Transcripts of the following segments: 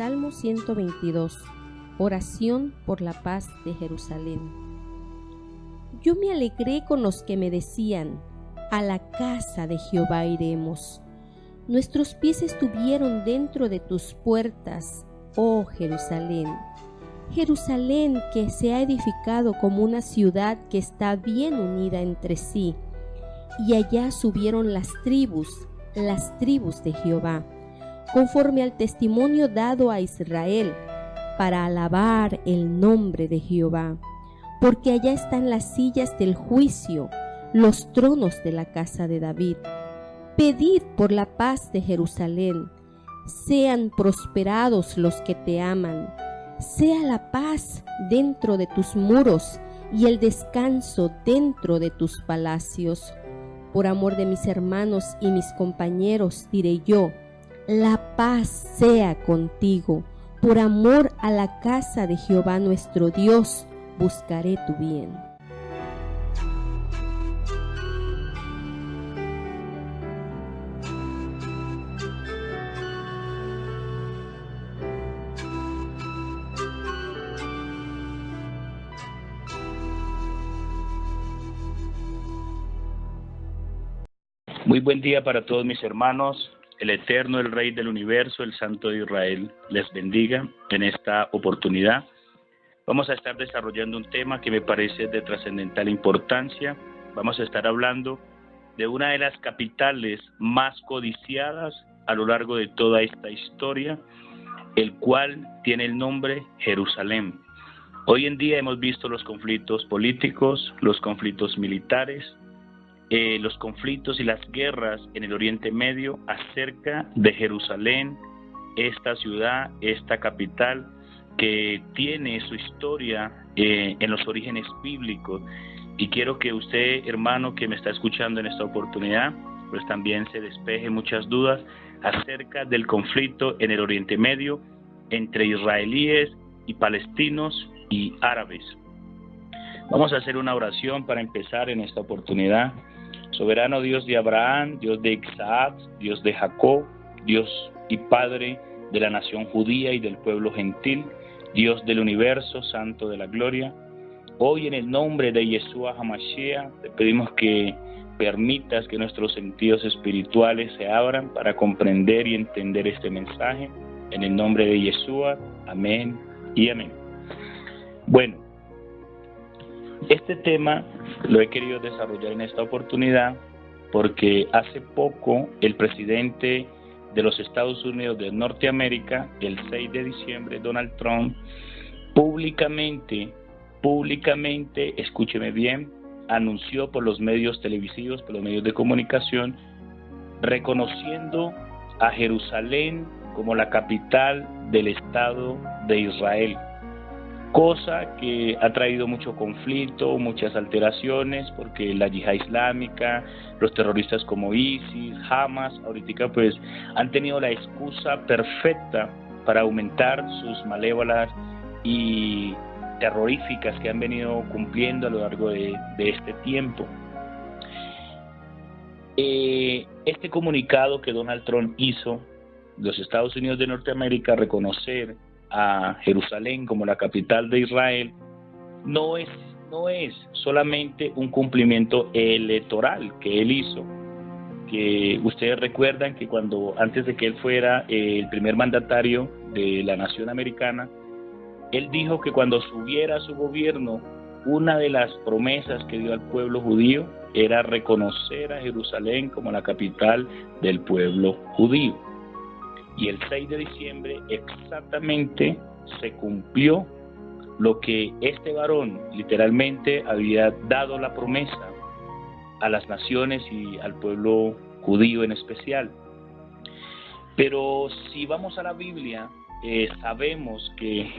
Salmo 122. Oración por la paz de Jerusalén. Yo me alegré con los que me decían: a la casa de Jehová iremos. Nuestros pies estuvieron dentro de tus puertas, oh Jerusalén. Jerusalén, que se ha edificado como una ciudad que está bien unida entre sí. Y allá subieron las tribus de Jehová, conforme al testimonio dado a Israel, para alabar el nombre de Jehová. Porque allá están las sillas del juicio, los tronos de la casa de David. Pedid por la paz de Jerusalén. Sean prosperados los que te aman. Sea la paz dentro de tus muros y el descanso dentro de tus palacios. Por amor de mis hermanos y mis compañeros diré yo: la paz sea contigo. Por amor a la casa de Jehová nuestro Dios, buscaré tu bien. Muy buen día para todos mis hermanos. El Eterno, el Rey del Universo, el Santo de Israel, les bendiga en esta oportunidad. Vamos a estar desarrollando un tema que me parece de trascendental importancia. Vamos a estar hablando de una de las capitales más codiciadas a lo largo de toda esta historia, el cual tiene el nombre Jerusalén. Hoy en día hemos visto los conflictos políticos, los conflictos militares, los conflictos y las guerras en el Oriente Medio acerca de Jerusalén, esta ciudad, esta capital que tiene su historia en los orígenes bíblicos. Y quiero que usted, hermano, que me está escuchando en esta oportunidad, pues también se despeje muchas dudas acerca del conflicto en el Oriente Medio entre israelíes y palestinos y árabes. Vamos a hacer una oración para empezar en esta oportunidad. Soberano Dios de Abraham, Dios de Isaac, Dios de Jacob, Dios y Padre de la nación judía y del pueblo gentil, Dios del universo, Santo de la gloria. Hoy en el nombre de Yeshua HaMashiach te pedimos que permitas que nuestros sentidos espirituales se abran para comprender y entender este mensaje. En el nombre de Yeshua, amén y amén. Bueno, este tema lo he querido desarrollar en esta oportunidad porque hace poco el presidente de los Estados Unidos de Norteamérica, el 6 de diciembre, Donald Trump, públicamente, escúcheme bien, anunció por los medios televisivos, por los medios de comunicación, reconociendo a Jerusalén como la capital del Estado de Israel. Cosa que ha traído mucho conflicto, muchas alteraciones, porque la yihad islámica, los terroristas como ISIS, Hamas, ahorita pues han tenido la excusa perfecta para aumentar sus malévolas y terroríficas que han venido cumpliendo a lo largo de este tiempo. Este comunicado que Donald Trump hizo, los Estados Unidos de Norteamérica, reconocer a Jerusalén como la capital de Israel, no es solamente un cumplimiento electoral que él hizo, que ustedes recuerdan que antes de que él fuera el primer mandatario de la nación americana, él dijo que cuando subiera a su gobierno, una de las promesas que dio al pueblo judío era reconocer a Jerusalén como la capital del pueblo judío. Y el 6 de diciembre exactamente se cumplió lo que este varón literalmente había dado la promesa a las naciones y al pueblo judío en especial. Pero si vamos a la Biblia, sabemos que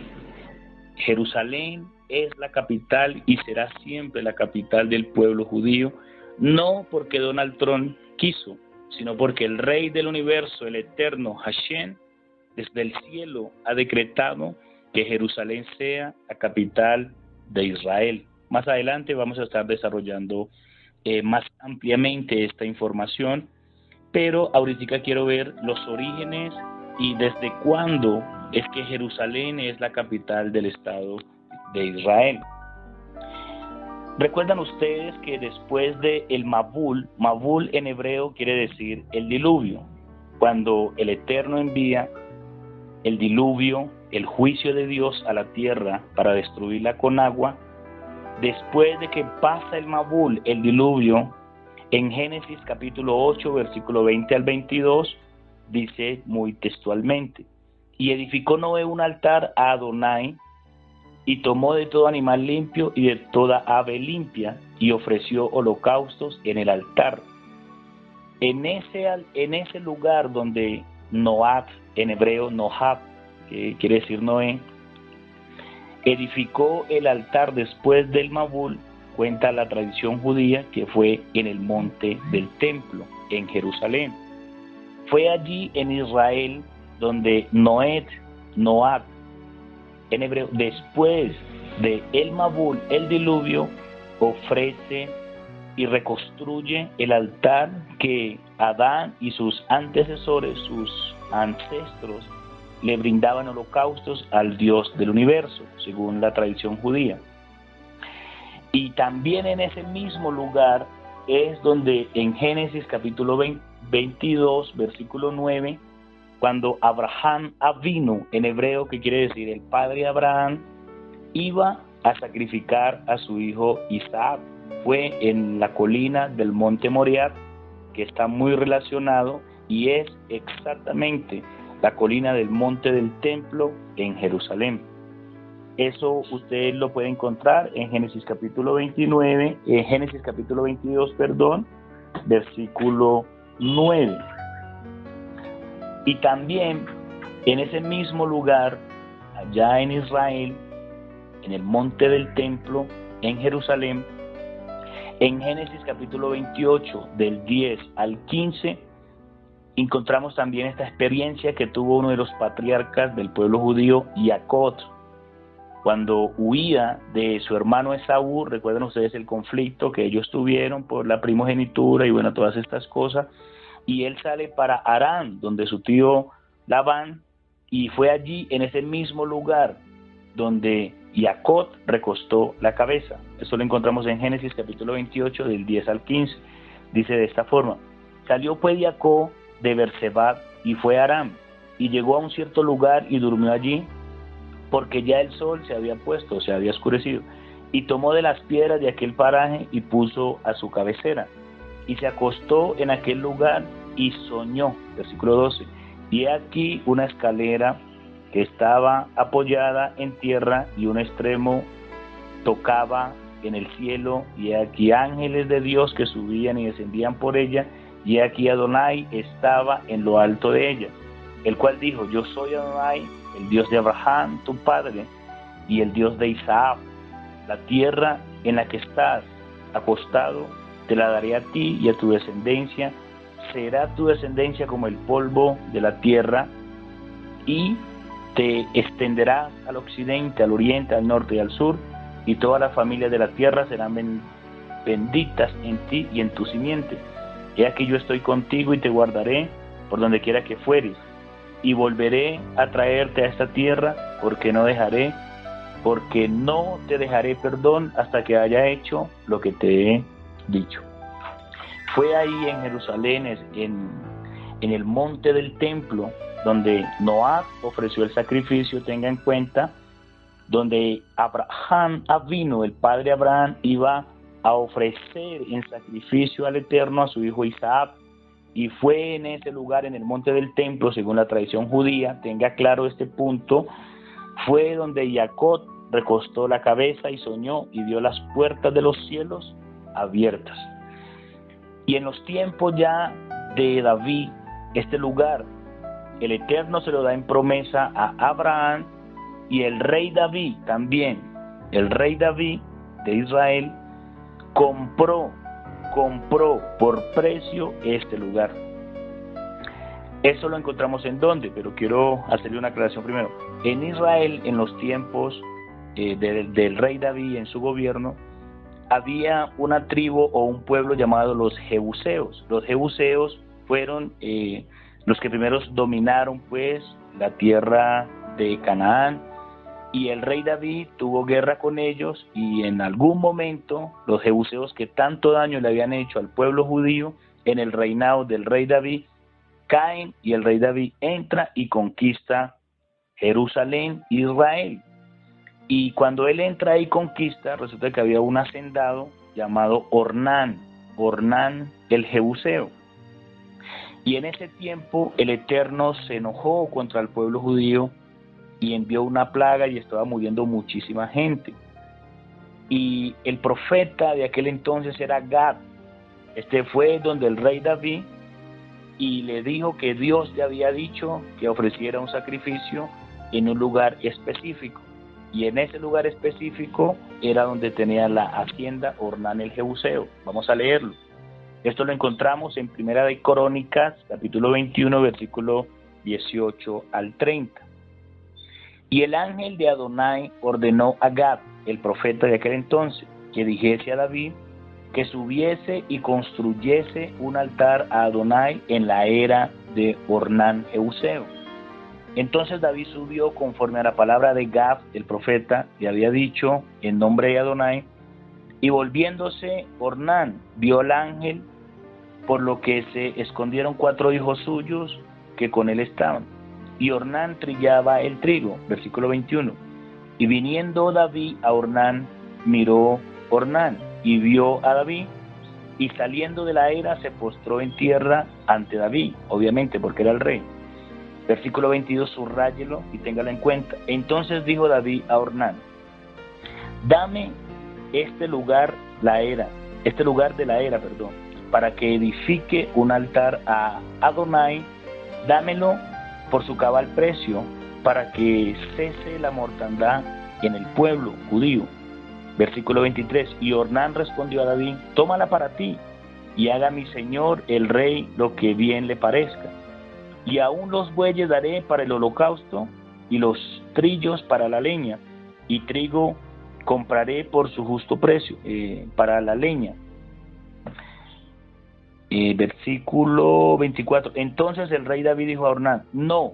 Jerusalén es la capital y será siempre la capital del pueblo judío, no porque Donald Trump quiso, sino porque el Rey del Universo, el Eterno Hashem, desde el cielo ha decretado que Jerusalén sea la capital de Israel. Más adelante vamos a estar desarrollando más ampliamente esta información, pero ahorita quiero ver los orígenes y desde cuándo es que Jerusalén es la capital del Estado de Israel. Recuerdan ustedes que después de el Mabul en hebreo quiere decir el diluvio, cuando el Eterno envía el diluvio, el juicio de Dios a la tierra para destruirla con agua, después de que pasa el Mabul, el diluvio, en Génesis capítulo 8, versículo 20 al 22, dice muy textualmente: y edificó Noé un altar a Adonai, y tomó de todo animal limpio y de toda ave limpia, y ofreció holocaustos en el altar. En ese lugar donde Noab, en hebreo Nohab, que quiere decir Noé, edificó el altar después del Mabul, cuenta la tradición judía que fue en el monte del templo, en Jerusalén. Fue allí en Israel donde Noab, en hebreo, después de el Mabul, el diluvio, ofrece y reconstruye el altar que Adán y sus antecesores, sus ancestros, le brindaban holocaustos al Dios del universo, según la tradición judía. Y también en ese mismo lugar es donde en Génesis capítulo 22, versículo 9, cuando Abraham Avinu, en hebreo, que quiere decir el padre Abraham, iba a sacrificar a su hijo Isaac. Fue en la colina del monte Moriah, que está muy relacionado, y es exactamente la colina del monte del templo en Jerusalén. Eso usted lo puede encontrar en Génesis capítulo 22, versículo 9. Y también en ese mismo lugar, allá en Israel, en el monte del templo, en Jerusalén, en Génesis capítulo 28, del 10 al 15, encontramos también esta experiencia que tuvo uno de los patriarcas del pueblo judío, Jacob, cuando huía de su hermano Esaú. Recuerden ustedes el conflicto que ellos tuvieron por la primogenitura y bueno, todas estas cosas. Y él sale para Harán, donde su tío Labán, y fue allí, en ese mismo lugar, donde Jacob recostó la cabeza. Eso lo encontramos en Génesis capítulo 28, del 10 al 15. Dice de esta forma: salió pues Jacob de Berseba y fue a Aram, y llegó a un cierto lugar y durmió allí, porque ya el sol se había puesto, se había oscurecido, y tomó de las piedras de aquel paraje y puso a su cabecera, y se acostó en aquel lugar y soñó. Versículo 12: y aquí una escalera que estaba apoyada en tierra, y un extremo tocaba en el cielo, y aquí ángeles de Dios que subían y descendían por ella, y aquí Adonai estaba en lo alto de ella, el cual dijo: yo soy Adonai, el Dios de Abraham tu padre, y el Dios de Isaac. La tierra en la que estás acostado te la daré a ti y a tu descendencia. Será tu descendencia como el polvo de la tierra, y te extenderás al occidente, al oriente, al norte y al sur, y todas las familias de la tierra serán benditas en ti y en tu simiente. He aquí yo estoy contigo y te guardaré por donde quiera que fueres, y volveré a traerte a esta tierra, porque no te dejaré perdón hasta que haya hecho lo que te he dicho. Fue ahí en Jerusalén, en el monte del templo, donde Noab ofreció el sacrificio. Tenga en cuenta, donde Abraham Avinu, el padre Abraham, iba a ofrecer en sacrificio al Eterno a su hijo Isaac. Y fue en ese lugar, en el monte del templo, según la tradición judía, tenga claro este punto, fue donde Jacob recostó la cabeza y soñó y vio las puertas de los cielos abiertas. Y en los tiempos ya de David, este lugar, el Eterno se lo da en promesa a Abraham, y el rey David también, el rey David de Israel, compró por precio este lugar. Eso lo encontramos en dónde, pero quiero hacerle una aclaración primero. En Israel, en los tiempos del rey David, en su gobierno, había una tribu o un pueblo llamado los Jebuseos. Los Jebuseos fueron los que primero dominaron pues la tierra de Canaán, y el rey David tuvo guerra con ellos, y en algún momento los jebuseos que tanto daño le habían hecho al pueblo judío en el reinado del rey David caen, y el rey David entra y conquista Jerusalén, Israel. Y cuando él entra y conquista, resulta que había un hacendado llamado Ornán el jebuseo. Y en ese tiempo el Eterno se enojó contra el pueblo judío y envió una plaga, y estaba muriendo muchísima gente. Y el profeta de aquel entonces era Gad. Este fue donde el rey David y le dijo que Dios le había dicho que ofreciera un sacrificio en un lugar específico. Y en ese lugar específico era donde tenía la hacienda Ornán el jebuseo. Vamos a leerlo. Esto lo encontramos en Primera de Crónicas, capítulo 21, versículo 18 al 30. Y el ángel de Adonai ordenó a Gad, el profeta de aquel entonces, que dijese a David que subiese y construyese un altar a Adonai en la era de Ornán jebuseo. Entonces David subió conforme a la palabra de Gad, el profeta, le había dicho en nombre de Adonai, y volviéndose Ornán vio al ángel, por lo que se escondieron 4 hijos suyos que con él estaban. Y Ornán trillaba el trigo, versículo 21. Y viniendo David a Ornán, miró Ornán y vio a David, y saliendo de la era se postró en tierra ante David, obviamente porque era el rey. Versículo 22, subráyelo y téngalo en cuenta. Entonces dijo David a Ornán: dame este lugar de la era, para que edifique un altar a Adonai, dámelo por su cabal precio, para que cese la mortandad en el pueblo judío. Versículo 23, y Ornán respondió a David: tómala para ti, y haga mi señor el rey lo que bien le parezca. Y aún los bueyes daré para el holocausto, y los trillos para la leña, y trigo compraré por su justo precio, para la leña. Versículo 24, entonces el rey David dijo a Ornán: no,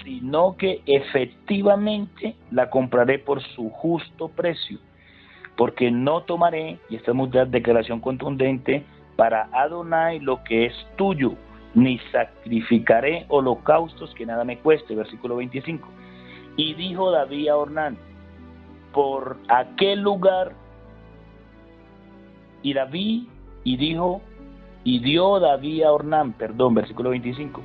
sino que efectivamente la compraré por su justo precio, porque no tomaré, y esta es una declaración contundente, para Adonai lo que es tuyo, ni sacrificaré holocaustos que nada me cueste. Versículo 25, y dijo David a Ornán: por aquel lugar, y dio David a Ornán, versículo 25,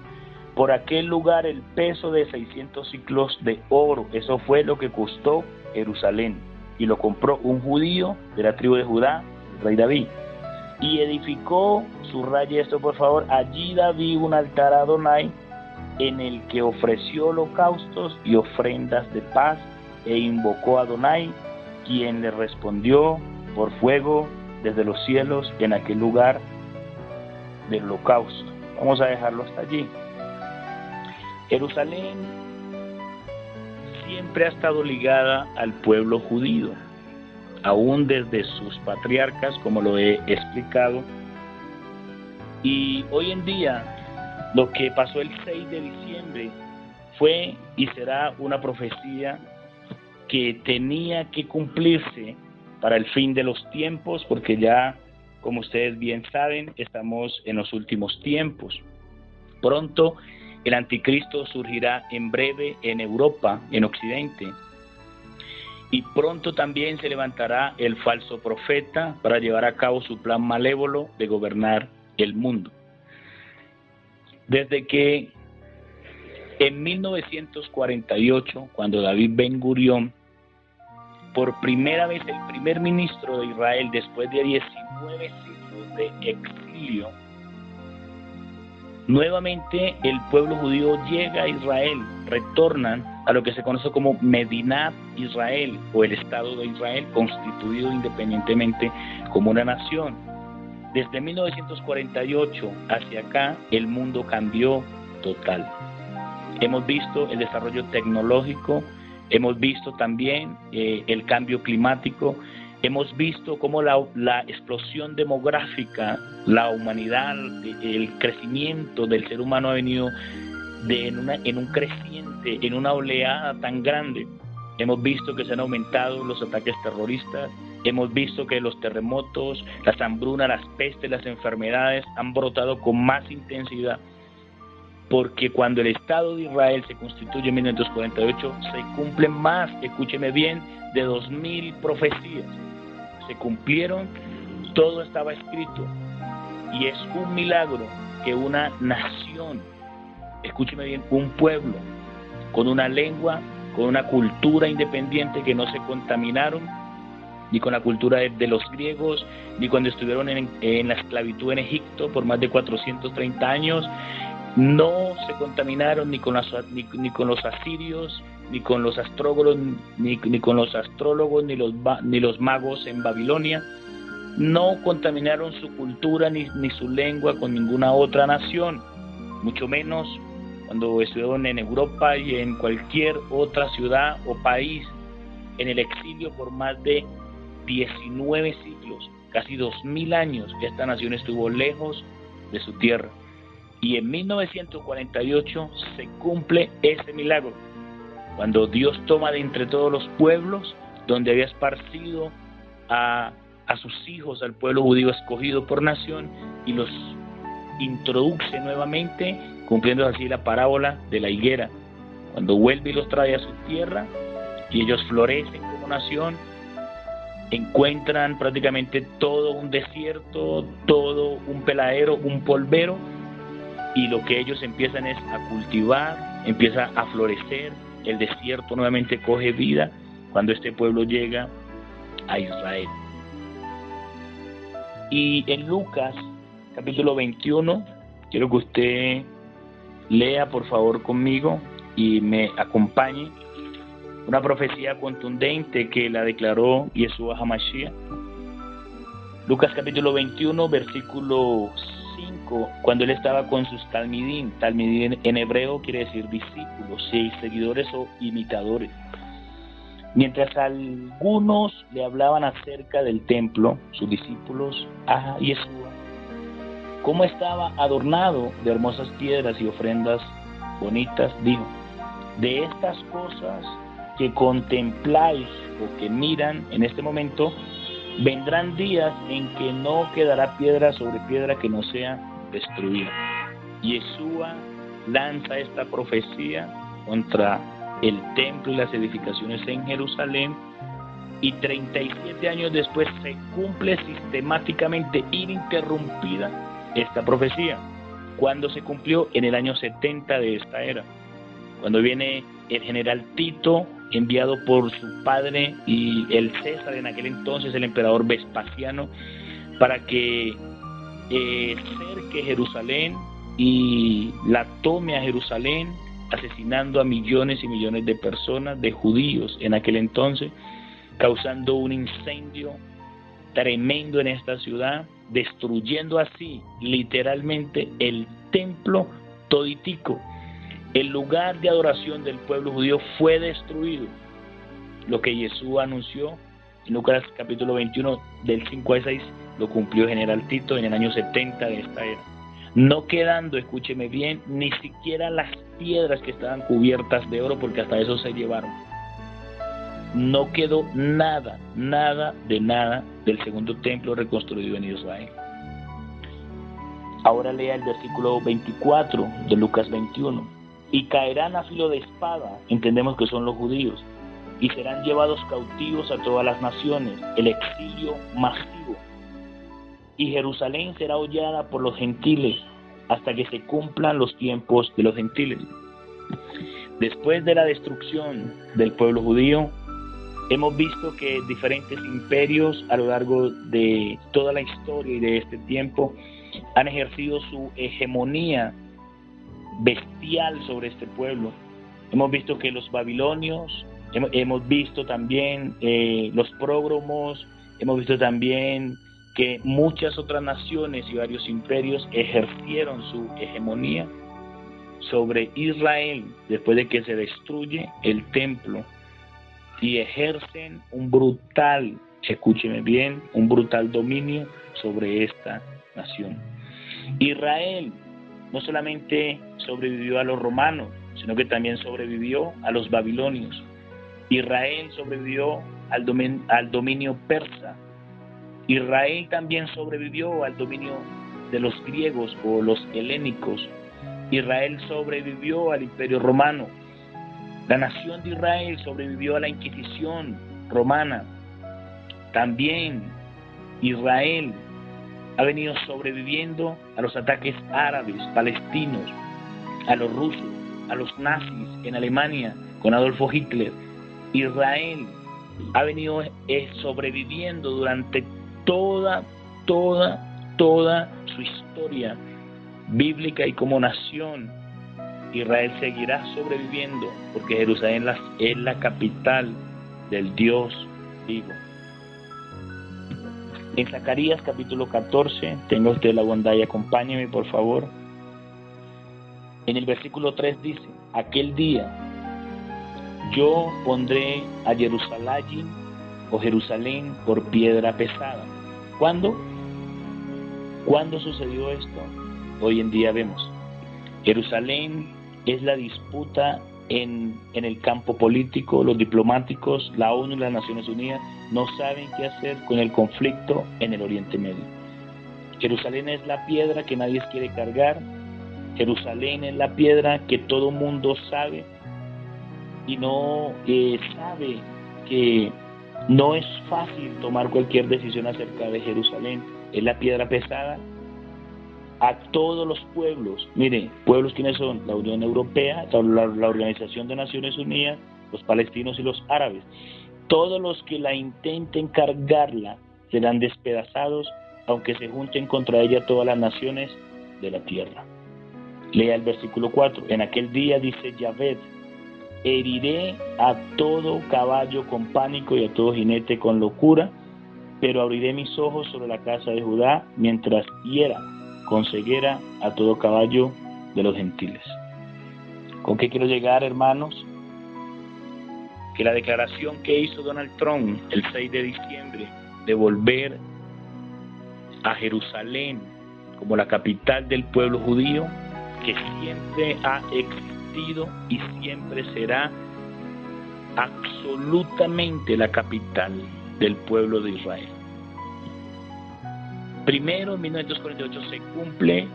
por aquel lugar el peso de 600 ciclos de oro. Eso fue lo que costó Jerusalén, y lo compró un judío de la tribu de Judá, el rey David. Y edificó, subraye esto por favor, allí David un altar a Adonai, en el que ofreció holocaustos y ofrendas de paz, e invocó a Adonai, quien le respondió por fuego desde los cielos en aquel lugar del holocausto. Vamos a dejarlo hasta allí. Jerusalén siempre ha estado ligada al pueblo judío, aún desde sus patriarcas, como lo he explicado. Y hoy en día, lo que pasó el 6 de diciembre fue y será una profecía que tenía que cumplirse para el fin de los tiempos, porque ya, como ustedes bien saben, estamos en los últimos tiempos. Pronto el anticristo surgirá en breve en Europa, en Occidente, y pronto también se levantará el falso profeta para llevar a cabo su plan malévolo de gobernar el mundo. Desde que en 1948, cuando David Ben Gurión, por primera vez el primer ministro de Israel después de 19 siglos de exilio, nuevamente el pueblo judío llega a Israel, retornan a lo que se conoce como Medinat Israel, o el Estado de Israel, constituido independientemente como una nación. Desde 1948 hacia acá, el mundo cambió total. Hemos visto el desarrollo tecnológico, hemos visto también el cambio climático, hemos visto cómo la explosión demográfica, la humanidad, el crecimiento del ser humano ha venido en un creciente, en una oleada tan grande. Hemos visto que se han aumentado los ataques terroristas, hemos visto que los terremotos, las hambrunas, las pestes, las enfermedades han brotado con más intensidad, porque cuando el Estado de Israel se constituye en 1948, se cumplen más, escúcheme bien, de 2000 profecías. Se cumplieron, todo estaba escrito, y es un milagro que una nación, escúcheme bien, un pueblo, con una lengua, con una cultura independiente, que no se contaminaron ni con la cultura de los griegos, ni cuando estuvieron en la esclavitud en Egipto por más de 430 años, no se contaminaron ni con los asirios, ni con los astrólogos, ni con los astrólogos, ni los magos en Babilonia. No contaminaron su cultura ni su lengua con ninguna otra nación, mucho menos cuando estuvieron en Europa y en cualquier otra ciudad o país en el exilio por más de 19 siglos, casi 2000 años. Esta nación estuvo lejos de su tierra. Y en 1948 se cumple ese milagro, cuando Dios toma de entre todos los pueblos donde había esparcido a sus hijos, al pueblo judío escogido por nación, y los introduce nuevamente, cumpliendo así la parábola de la higuera, cuando vuelve y los trae a su tierra y ellos florecen como nación. Encuentran prácticamente todo un desierto, todo un peladero, un polvero, y lo que ellos empiezan es a cultivar, empieza a florecer, el desierto nuevamente coge vida cuando este pueblo llega a Israel. Y en Lucas capítulo 21, quiero que usted lea por favor conmigo y me acompañe una profecía contundente que la declaró Yeshua HaMashiach. Lucas capítulo 21, versículo 5, cuando él estaba con sus talmidim. Talmidim en hebreo quiere decir discípulos, seguidores o imitadores. Mientras algunos le hablaban acerca del templo, sus discípulos, a Yeshua, cómo estaba adornado de hermosas piedras y ofrendas bonitas, dijo: de estas cosas que contempláis o que miran en este momento, vendrán días en que no quedará piedra sobre piedra que no sea destruida. Yeshua lanza esta profecía contra el templo y las edificaciones en Jerusalén, y 37 años después se cumple sistemáticamente, ininterrumpida, esta profecía. ¿Cuándo se cumplió? En el año 70 de esta era, cuando viene el general Tito, enviado por su padre y el César, en aquel entonces el emperador Vespasiano, para que cerque Jerusalén y la tome a Jerusalén, asesinando a millones y millones de personas, de judíos en aquel entonces, causando un incendio tremendo en esta ciudad, destruyendo así literalmente el templo toditico. El lugar de adoración del pueblo judío fue destruido. Lo que Jesús anunció en Lucas capítulo 21 del 5 al 6 lo cumplió el general Tito en el año 70 de esta era, no quedando, escúcheme bien, ni siquiera las piedras que estaban cubiertas de oro, porque hasta eso se llevaron. No quedó nada del segundo templo reconstruido en Israel. Ahora lea el versículo 24 de Lucas 21. Y caerán a filo de espada, entendemos que son los judíos, y serán llevados cautivos a todas las naciones, el exilio masivo. Y Jerusalén será hollada por los gentiles hasta que se cumplan los tiempos de los gentiles. Después de la destrucción del pueblo judío, hemos visto que diferentes imperios a lo largo de toda la historia y de este tiempo han ejercido su hegemonía bestial sobre este pueblo. Hemos visto que los babilonios, hemos visto también los prógromos, hemos visto también que muchas otras naciones y varios imperios ejercieron su hegemonía sobre Israel después de que se destruye el templo, y ejercen un brutal, escúcheme bien, un brutal dominio sobre esta nación. Israel no solamente sobrevivió a los romanos, sino que también sobrevivió a los babilonios. Israel sobrevivió al dominio persa. Israel también sobrevivió al dominio de los griegos o los helénicos. Israel sobrevivió al Imperio Romano. La nación de Israel sobrevivió a la Inquisición romana. También Israel ha venido sobreviviendo a los ataques árabes, palestinos, a los rusos, a los nazis en Alemania con Adolfo Hitler. Israel ha venido sobreviviendo durante toda su historia bíblica, y como nación Israel seguirá sobreviviendo porque Jerusalén es la capital del Dios vivo. En Zacarías capítulo 14, tenga usted la bondad y acompáñeme por favor. En el versículo 3 dice: aquel día yo pondré a Jerusalén o Jerusalén por piedra pesada. ¿Cuándo? ¿Cuándo sucedió esto? Hoy en día vemos. Jerusalén es la disputa en el campo político. Los diplomáticos, la ONU y las Naciones Unidas no saben qué hacer con el conflicto en el Oriente Medio. Jerusalén es la piedra que nadie quiere cargar. Jerusalén es la piedra que todo mundo sabe y no sabe que no es fácil tomar cualquier decisión acerca de Jerusalén. Es la piedra pesada a todos los pueblos. Mire, pueblos ¿quiénes son? La Unión Europea, la Organización de Naciones Unidas, los palestinos y los árabes. Todos los que la intenten cargarla serán despedazados, aunque se junten contra ella todas las naciones de la tierra. Lea el versículo 4. En aquel día, dice Yahvé, heriré a todo caballo con pánico y a todo jinete con locura, pero abriré mis ojos sobre la casa de Judá mientras hiera con ceguera a todo caballo de los gentiles. ¿Con qué quiero llegar, hermanos? Que la declaración que hizo Donald Trump el 6 de diciembre de volver a Jerusalén como la capital del pueblo judío, que siempre ha existido y siempre será absolutamente la capital del pueblo de Israel. Primero, en 1948 se cumple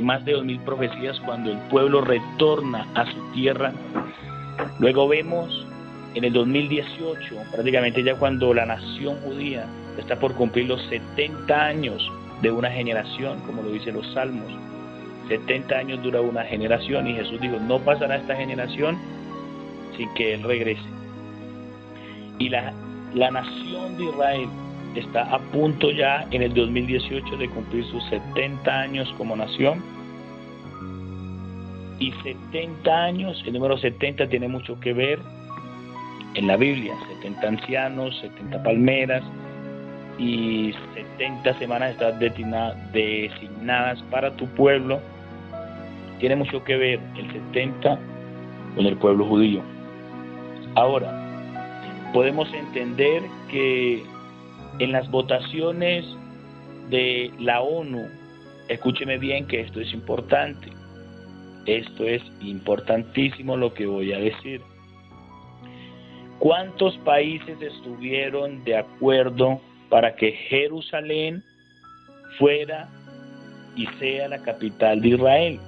más de 2000 profecías cuando el pueblo retorna a su tierra. Luego vemos en el 2018, prácticamente ya cuando la nación judía está por cumplir los 70 años de una generación, como lo dicen los salmos. 70 años dura una generación, y Jesús dijo: no pasará esta generación sin que Él regrese. Y la nación de Israel está a punto ya en el 2018 de cumplir sus 70 años como nación. Y 70 años, el número 70 tiene mucho que ver en la Biblia. 70 ancianos, 70 palmeras y 70 semanas están designadas para tu pueblo. Tiene mucho que ver el 70 con el pueblo judío. Ahora, podemos entender que en las votaciones de la ONU, escúcheme bien que esto es importante, esto es importantísimo lo que voy a decir. ¿Cuántos países estuvieron de acuerdo para que Jerusalén fuera y sea la capital de Israel?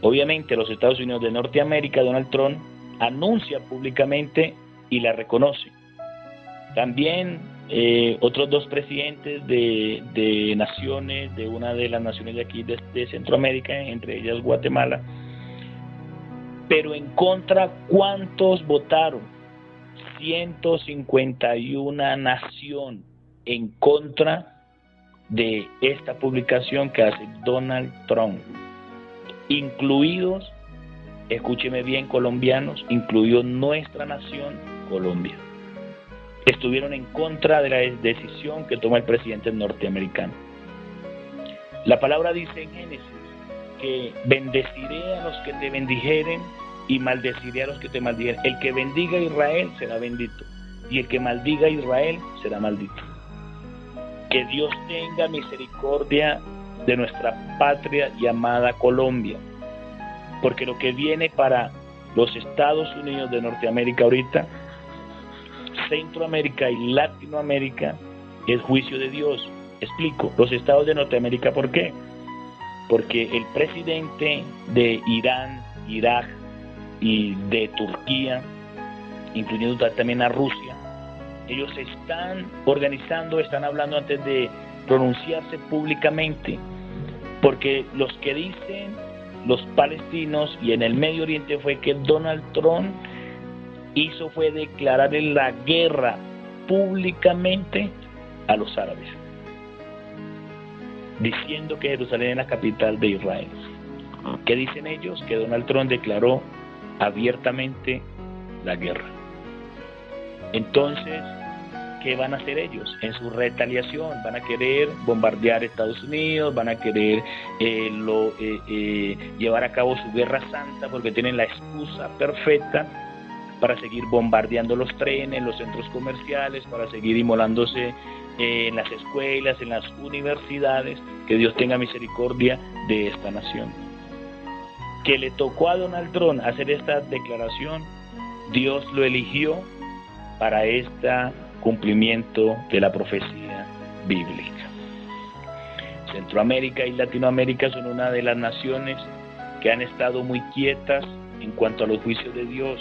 Obviamente los Estados Unidos de Norteamérica, Donald Trump, anuncia públicamente y la reconoce. También otros dos presidentes de naciones, de una de las naciones de aquí de Centroamérica, entre ellas Guatemala. Pero en contra, ¿cuántos votaron? 151 nación en contra de esta publicación que hace Donald Trump, incluidos, escúcheme bien colombianos, incluido nuestra nación, Colombia. Estuvieron en contra de la decisión que toma el presidente norteamericano. La palabra dice en Génesis que bendeciré a los que te bendijeren y maldeciré a los que te maldijeren. El que bendiga a Israel será bendito, y el que maldiga a Israel será maldito. Que Dios tenga misericordia de nuestra patria llamada Colombia. Porque lo que viene para los Estados Unidos de Norteamérica ahorita, Centroamérica y Latinoamérica, es juicio de Dios. Explico, los estados de Norteamérica, ¿por qué? Porque el presidente de Irán, Irak y de Turquía, incluyendo también a Rusia, ellos están organizando, están hablando antes de pronunciarse públicamente, porque los que dicen los palestinos y en el Medio Oriente fue que Donald Trump fue declararle la guerra públicamente a los árabes, diciendo que Jerusalén es la capital de Israel. ¿Qué dicen ellos? Que Donald Trump declaró abiertamente la guerra. Entonces, ¿qué van a hacer ellos? En su retaliación van a querer bombardear Estados Unidos, van a querer llevar a cabo su guerra santa, porque tienen la excusa perfecta para seguir bombardeando los trenes, los centros comerciales, para seguir inmolándose en las escuelas, en las universidades. Que Dios tenga misericordia de esta nación. Que le tocó a Donald Trump hacer esta declaración, Dios lo eligió para este cumplimiento de la profecía bíblica. Centroamérica y Latinoamérica son una de las naciones que han estado muy quietas en cuanto a los juicios de Dios.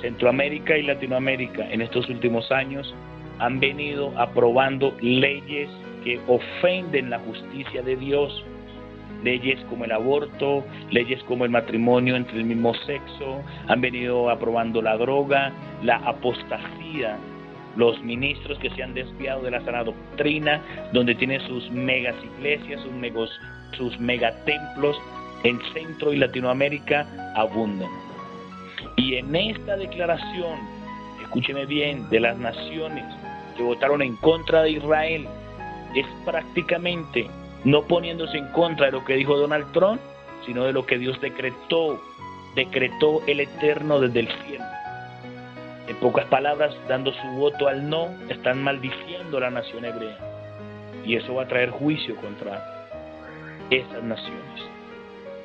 Centroamérica y Latinoamérica en estos últimos años han venido aprobando leyes que ofenden la justicia de Dios, leyes como el aborto, leyes como el matrimonio entre el mismo sexo, han venido aprobando la droga, la apostasía, los ministros que se han desviado de la sana doctrina, donde tienen sus megas iglesias, sus megatemplos en Centro y Latinoamérica abundan. Y en esta declaración, escúcheme bien, de las naciones que votaron en contra de Israel, es prácticamente no poniéndose en contra de lo que dijo Donald Trump, sino de lo que Dios decretó el Eterno desde el cielo. En pocas palabras, dando su voto al no, están maldiciendo a la nación hebrea. Y eso va a traer juicio contra esas naciones.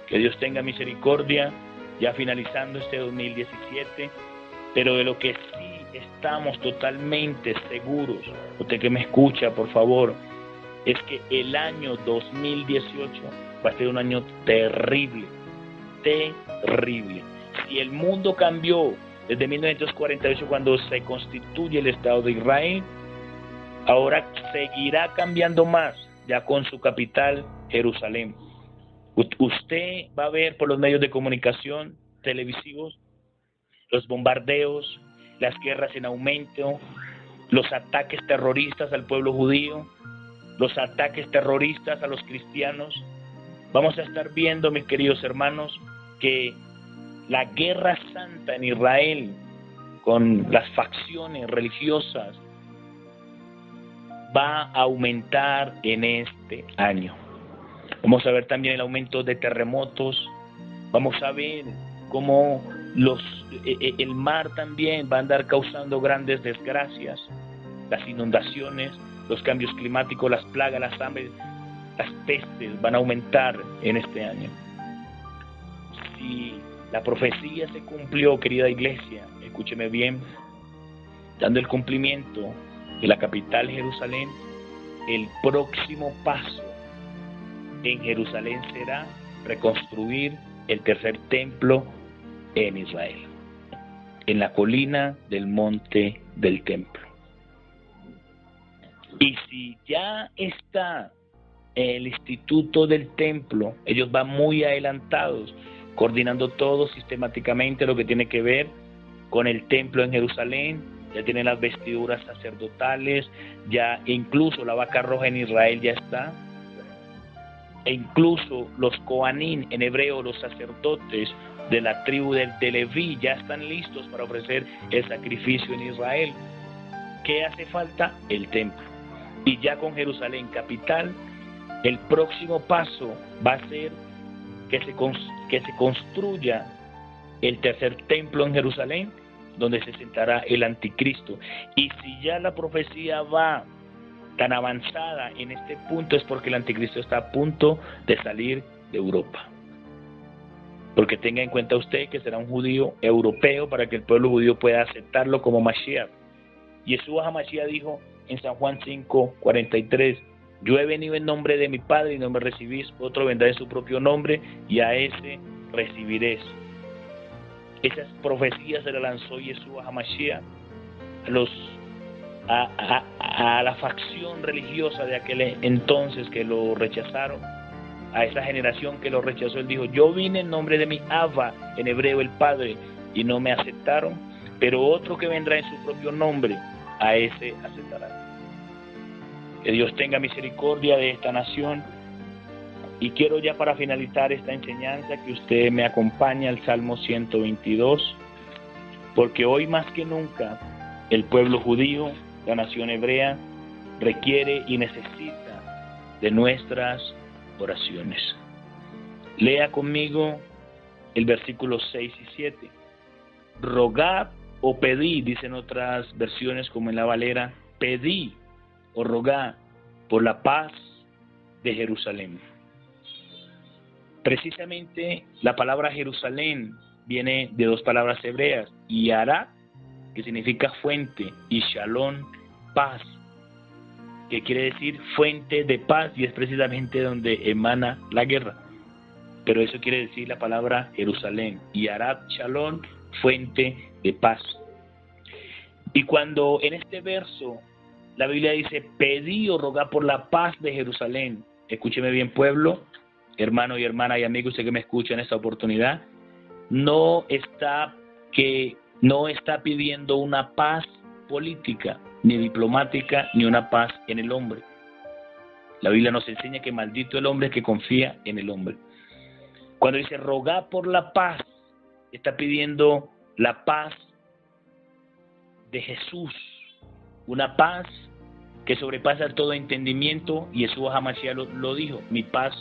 Que Dios tenga misericordia, ya finalizando este 2017, pero de lo que sí estamos totalmente seguros, usted que me escucha, por favor, es que el año 2018 va a ser un año terrible, terrible. Si el mundo cambió desde 1948, cuando se constituye el Estado de Israel, ahora seguirá cambiando más, ya con su capital, Jerusalén. Usted va a ver por los medios de comunicación televisivos los bombardeos, las guerras en aumento, los ataques terroristas al pueblo judío, los ataques terroristas a los cristianos. Vamos a estar viendo, mis queridos hermanos, que la guerra santa en Israel con las facciones religiosas va a aumentar en este año. Vamos a ver también el aumento de terremotos, vamos a ver cómo el mar también va a andar causando grandes desgracias, las inundaciones, los cambios climáticos, las plagas, las hambres, las pestes van a aumentar en este año. Si la profecía se cumplió, querida iglesia, escúcheme bien, dando el cumplimiento de la capital Jerusalén, el próximo paso en Jerusalén será reconstruir el tercer templo en Israel, en la colina del monte del templo. Y si ya está el instituto del templo, ellos van muy adelantados, coordinando todo sistemáticamente lo que tiene que ver con el templo en Jerusalén. Ya tienen las vestiduras sacerdotales, ya incluso la vaca roja en Israel ya está, e incluso los Kohanim, en hebreo los sacerdotes de la tribu de Leví, ya están listos para ofrecer el sacrificio en Israel. ¿Qué hace falta? El templo. Y ya con Jerusalén capital, el próximo paso va a ser que se construya el tercer templo en Jerusalén, donde se sentará el anticristo. Y si ya la profecía va tan avanzada en este punto es porque el anticristo está a punto de salir de Europa. Porque tenga en cuenta usted que será un judío europeo para que el pueblo judío pueda aceptarlo como Mashiach. Yeshua HaMashiach dijo en San Juan 5:43, yo he venido en nombre de mi Padre y no me recibís, otro vendrá en su propio nombre y a ese recibiréis. Esas profecías se las lanzó Yeshua HaMashiach a la facción religiosa de aquel entonces que lo rechazaron, a esa generación que lo rechazó. Él dijo, yo vine en nombre de mi Abba, en hebreo el Padre, y no me aceptaron, pero otro que vendrá en su propio nombre, a ese aceptarán. Que Dios tenga misericordia de esta nación. Y quiero ya para finalizar esta enseñanza que usted me acompañe al Salmo 122, porque hoy más que nunca el pueblo judío, la nación hebrea, requiere y necesita de nuestras oraciones. Lea conmigo el versículo 6 y 7. Rogad o pedí, dicen otras versiones como en la Valera, pedí o rogad por la paz de Jerusalén. Precisamente la palabra Jerusalén viene de dos palabras hebreas, Yara, que significa fuente, y Shalom, paz, que quiere decir fuente de paz, y es precisamente donde emana la guerra. Pero eso quiere decir la palabra Jerusalén, Yara Shalom, fuente de paz. Y cuando en este verso la Biblia dice, pedí o rogá por la paz de Jerusalén, escúcheme bien, pueblo, hermano y hermana y amigo, usted que me escucha en esta oportunidad, no está pidiendo una paz política, ni diplomática, ni una paz en el hombre. La Biblia nos enseña que maldito el hombre que confía en el hombre. Cuando dice rogá por la paz, está pidiendo la paz de Jesús, una paz que sobrepasa todo entendimiento, y Yeshua HaMashiach lo dijo, mi paz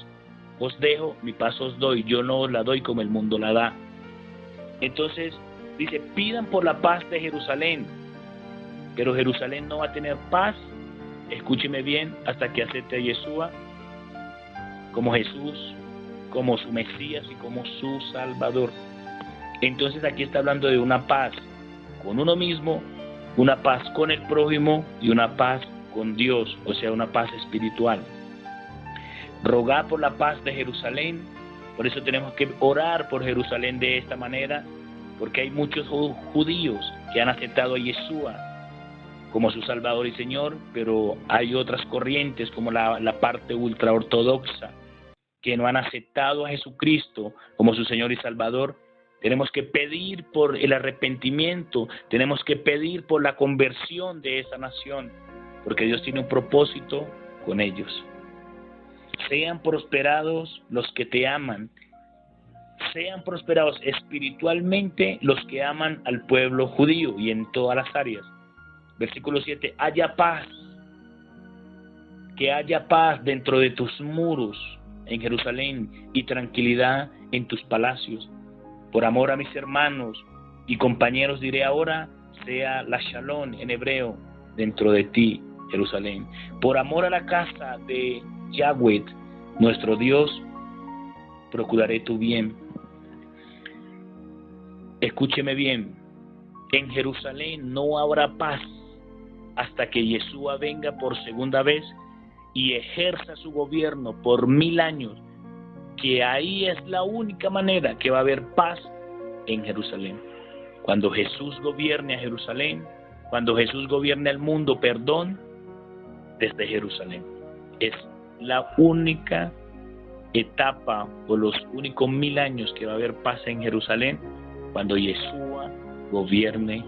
os dejo, mi paz os doy, yo no os la doy como el mundo la da. Entonces dice, pidan por la paz de Jerusalén, pero Jerusalén no va a tener paz, escúcheme bien, hasta que acepte a Yeshua como Jesús, como su Mesías y como su Salvador. Entonces aquí está hablando de una paz con uno mismo, una paz con el prójimo y una paz con Dios, o sea, una paz espiritual. Rogar por la paz de Jerusalén, por eso tenemos que orar por Jerusalén de esta manera, porque hay muchos judíos que han aceptado a Yeshua como su Salvador y Señor, pero hay otras corrientes como la parte ultraortodoxa que no han aceptado a Jesucristo como su Señor y Salvador. Tenemos que pedir por el arrepentimiento, tenemos que pedir por la conversión de esa nación, porque Dios tiene un propósito con ellos. Sean prosperados los que te aman, sean prosperados espiritualmente los que aman al pueblo judío y en todas las áreas. Versículo 7, haya paz, que haya paz dentro de tus muros en Jerusalén y tranquilidad en tus palacios. Por amor a mis hermanos y compañeros diré ahora, sea la Shalom en hebreo dentro de ti, Jerusalén. Por amor a la casa de Yahweh, nuestro Dios, procuraré tu bien. Escúcheme bien, en Jerusalén no habrá paz hasta que Yeshua venga por segunda vez y ejerza su gobierno por 1000 años, que ahí es la única manera que va a haber paz en Jerusalén. Cuando Jesús gobierne a Jerusalén, cuando Jesús gobierne al mundo, perdón, desde Jerusalén. Es la única etapa o los únicos 1000 años que va a haber paz en Jerusalén, cuando Yeshua gobierne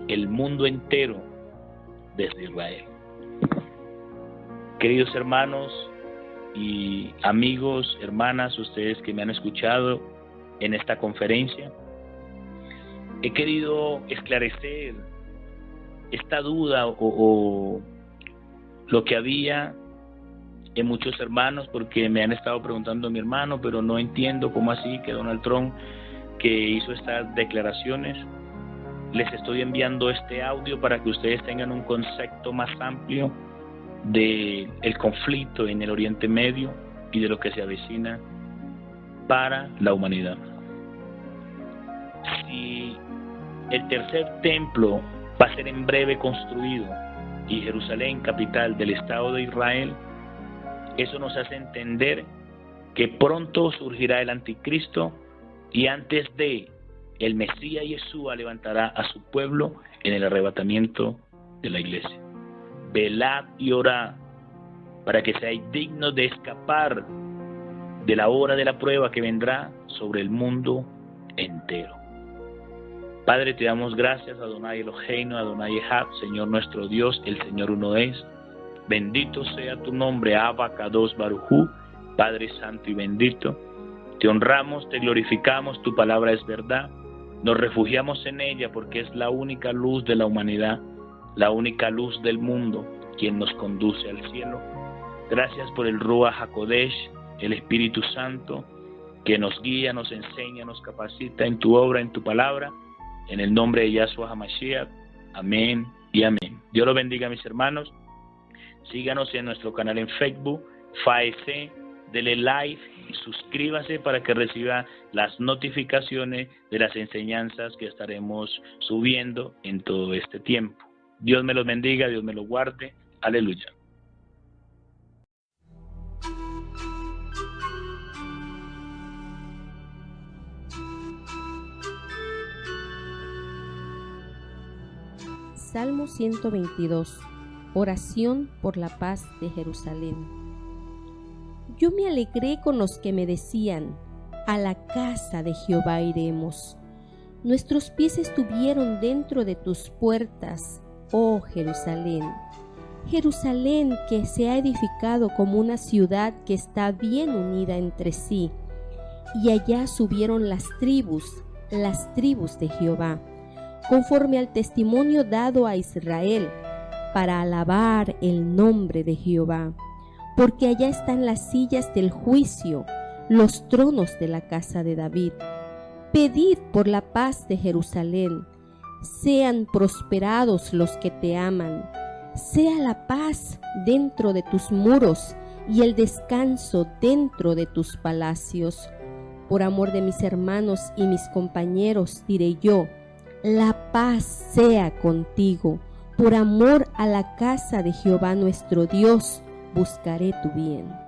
el mundo entero desde Israel. Queridos hermanos y amigos, hermanas, ustedes que me han escuchado en esta conferencia, he querido esclarecer esta duda o lo que había en muchos hermanos, porque me han estado preguntando a mi hermano, pero no entiendo cómo así que Donald Trump, que hizo estas declaraciones. Les estoy enviando este audio para que ustedes tengan un concepto más amplio del conflicto en el Oriente Medio y de lo que se avecina para la humanidad. Si el tercer templo va a ser en breve construido y Jerusalén, capital del Estado de Israel, eso nos hace entender que pronto surgirá el anticristo y antes de el Mesías Yeshua levantará a su pueblo en el arrebatamiento de la iglesia. Velad y orad para que seáis dignos de escapar de la hora de la prueba que vendrá sobre el mundo entero. Padre, te damos gracias, Adonai Eloheinu, Adonai Echad, Señor nuestro Dios, el Señor uno es. Bendito sea tu nombre, Abba Kadosh Baruj Hu, Padre Santo y bendito. Te honramos, te glorificamos, tu palabra es verdad. Nos refugiamos en ella porque es la única luz de la humanidad, la única luz del mundo, quien nos conduce al cielo. Gracias por el Ruach HaKodesh, el Espíritu Santo, que nos guía, nos enseña, nos capacita en tu obra, en tu palabra. En el nombre de Yahshua HaMashiach, amén y amén. Dios los bendiga, mis hermanos. Síganos en nuestro canal en Facebook, FAEC, dele like y suscríbase para que reciba las notificaciones de las enseñanzas que estaremos subiendo en todo este tiempo. Dios me los bendiga, Dios me los guarde. Aleluya. Salmo 122. Oración por la paz de Jerusalén. Yo me alegré con los que me decían, a la casa de Jehová iremos. Nuestros pies estuvieron dentro de tus puertas, oh Jerusalén. Jerusalén, que se ha edificado como una ciudad que está bien unida entre sí. Y allá subieron las tribus de Jehová, conforme al testimonio dado a Israel, para alabar el nombre de Jehová. Porque allá están las sillas del juicio, los tronos de la casa de David. Pedid por la paz de Jerusalén, sean prosperados los que te aman. Sea la paz dentro de tus muros y el descanso dentro de tus palacios. Por amor de mis hermanos y mis compañeros diré yo, la paz sea contigo. Por amor a la casa de Jehová nuestro Dios, buscaré tu bien.